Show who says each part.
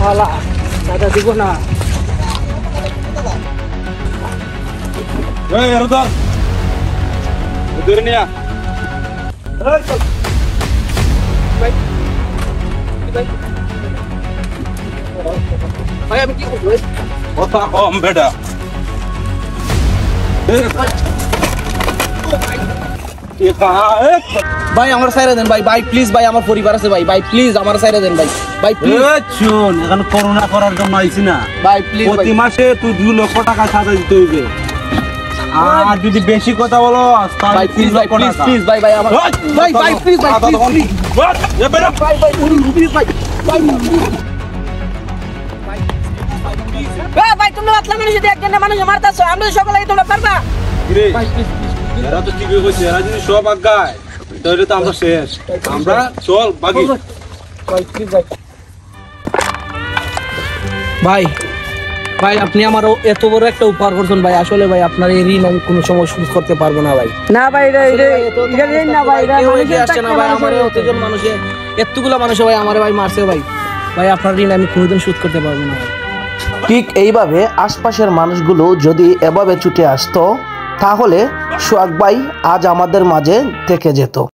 Speaker 1: শালা টাকা দিব না।
Speaker 2: এই এর ধর ধরে নিয়া। এই চল
Speaker 1: ভাই ভাই আমি কি করব?
Speaker 2: কথা কম বেটা।
Speaker 1: ভাই আমার সাইরা দেন ভাই, ভাই প্লিজ ভাই, আমার পরিবার আছে ভাই, ভাই প্লিজ আমার সাইরা দেন ভাই, ভাই প্লিজ।
Speaker 2: শুন, এখন করোনা করার জন্য আইছি না
Speaker 1: ভাই প্লিজ
Speaker 2: প্রতি মাসে তুই 2 লক্ষ টাকা সাজা দিতে হইবে। আর যদি বেশি কথা বলো
Speaker 1: ভাই প্লিজ ভাই, প্লিজ প্লিজ ভাই, ভাই আমার ভাই ভাই প্লিজ ভাই, প্লিজ ভাই ভাই প্লিজ ভাই, ভাই ভাই তুমি মাতলা মানুষ যদি একজনের মানুষ মারতাছো, আমরা সকলে তোমরা পারবা? ভাই প্লিজ
Speaker 2: এরা তো ঠিকই কইছে, এরা যদি সব আগায় তাহলে তো আমরা শেষ। আমরা চল বাকি।
Speaker 1: ভাই প্লিজ ভাই, ভাই ভাই আপনি আমারও এত বড় একটা উপহার করছেন ভাই, আসলে ভাই আপনার এই ঋণ আমি কোনো সময় শোধ করতে পারবো না ভাই।
Speaker 3: না ভাই এটা ঋণ না ভাই, এটা
Speaker 1: কেউ
Speaker 3: মানুষের
Speaker 1: এগিয়ে আসছে না ভাই, আমার অতজন মানুষে এতগুলা মানুষে ভাই আমার ভাই মারছে ভাই, ভাই আপনার ঋণ আমি কোনোদিন শোধ করতে পারবো না ভাই।
Speaker 4: ঠিক এইভাবে আশপাশের মানুষগুলো যদি এভাবে ছুটে আসতো তাহলে সোহাগ ভাই আজ আমাদের মাঝে থেকে যেত।